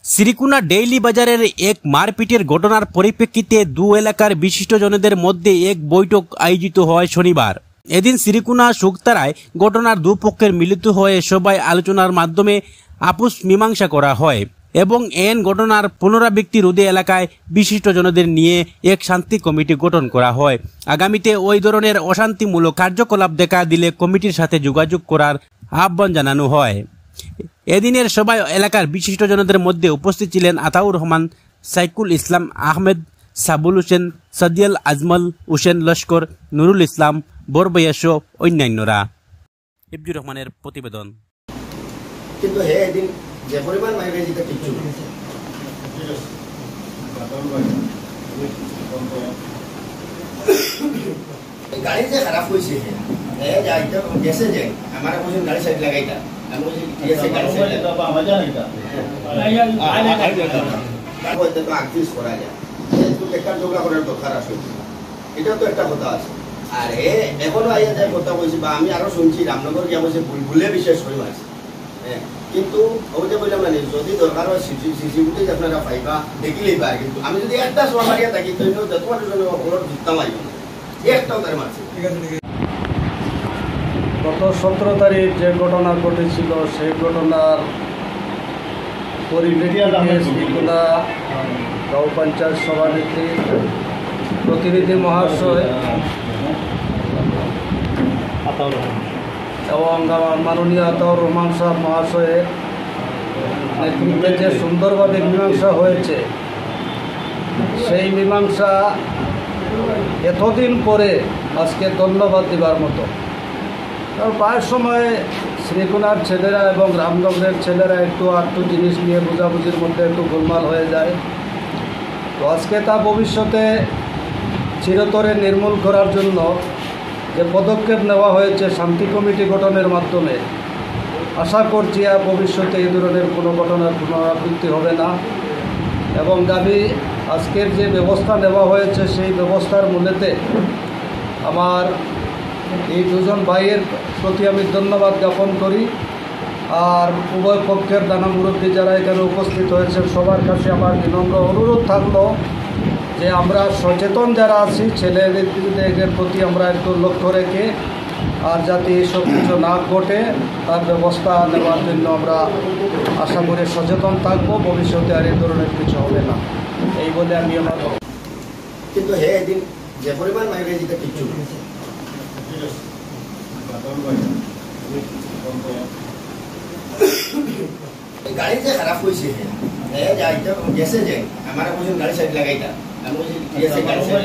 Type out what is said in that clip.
Srikona daily বাজারের এক মারপিটের ঘটনার পরিপ্রেক্ষিতে দু এলাকার বিশিষ্টজনদের মধ্যে এক বৈঠক আয়োজিত হয় শনিবার। এদিন শ্রীকুনা শুকতারায় ঘটনার দুপক্ষের মিলিত হয়ে সবাই আলোচনার মাধ্যমে আপোষ মীমাংসা করা হয় এবং এন ঘটনার পুনরাবৃত্তি রোধে এলাকায় বিশিষ্টজনদের নিয়ে এক শান্তি কমিটি গঠন করা হয়। আগামীতে ওই ধরনের অশান্তিমূলক কার্যকলাপ দেখা দিলে কমিটির সাথে যোগাযোগ করার আহ্বান জানানো হয়। এদিনের সবাই এলাকার বিশিষ্টজনদের মধ্যে উপস্থিত ছিলেন আতাউর রহমান, সাইকুল ইসলাম আহমেদ, সাবুল হোসেন, সাদিয়াল আজমল হোসেন লস্কর, নুরুল ইসলাম, বরবয়াস অন্যান্যরা। ইবজুর রহমানের প্রতিবেদন। কিন্তু হে এদিন যে পরিমাণ মাইরে যেটা কিচ্ছু গাড়ি যে খারাপ হয়েছে যাইতে গেছে যে আমার বলছেন গাড়ি সাইড লাগাইটা আমি বলছি গেছে গাড়ি সাইড লাগাইটা আমার জানি না হয়তো তো আকটিস করা যায় কিন্তু একটা যোগা করার দরকার আছে, এটাও তো একটা কথা আছে। আর এখনো আইয়া যায় কথা বলছি বা আমি আরো শুনছি রামনগর গিয়া বলছে বুলবুলে বিশেষ হয়ে আছে, কিন্তু ওইটা বললাম মানে যদি দরকার হয় সিসিটিভি আপনারা পাইবা দেখিলেই পায়, কিন্তু আমি যদি একটা সময় মারিয়া থাকি তো যত মানুষ ওর যুক্তা মারিব না একটাও তার মারছে। গত 17 তারিখ যে ঘটনা ঘটেছিল সেই ঘটনার পরিপ্রেক্ষিতে শ্রীকুনা গাঁও পঞ্চায়েত সভানেত্রী প্রতিনিধি মহাশয় এবং আমার মাননীয় আতাউর রহমান সাহেব মহাশয়ের নেতৃত্বে যে সুন্দরভাবে মীমাংসা হয়েছে, সেই মীমাংসা এতদিন পরে আজকে ধন্যবাদ দেবার মতো। কারণ প্রায় সময় শ্রীকুনার ছেলেরা এবং রামনগরের ছেলেরা একটু আধটু জিনিস নিয়ে বোঝাবুঝির মধ্যে একটু গোলমাল হয়ে যায়। তো আজকে তা ভবিষ্যতে চিরতরে নির্মূল করার জন্য যে পদক্ষেপ নেওয়া হয়েছে শান্তি কমিটি গঠনের মাধ্যমে, আশা করছি আর ভবিষ্যতে এই ধরনের কোনো ঘটনার পুনরাবৃত্তি হবে না। এবং দাবি আজকের যে ব্যবস্থা নেওয়া হয়েছে সেই ব্যবস্থার মূলেতে আমার এই দুজন ভাইয়ের প্রতি আমি ধন্যবাদ জ্ঞাপন করি। আর উভয় পক্ষের নানা মুরব্বী যারা এখানে উপস্থিত হয়েছেন সবার কাছে আমার বিনম্র অনুরোধ থাকলো যে আমরা সচেতন যারা আছি ছেলেদের প্রতি আমরা একটু লক্ষ্য রেখে আর যাতে এইসব কিছু না ঘটে তার ব্যবস্থা নেওয়ার জন্য আমরা আশা করে সচেতন থাকবো। ভবিষ্যতে আর এই ধরনের কিছু হবে না এই বলে আমি আমার। কিন্তু হে এদিন যে পরিমাণ মাইরে যেটা কিচ্ছু গাড়ি যে খারাপ হয়েছে যাইতে গেছে যে আমার বলছেন গাড়ি সাইড লাগাইটা আমি বলছি গেছে গাড়ি সাইড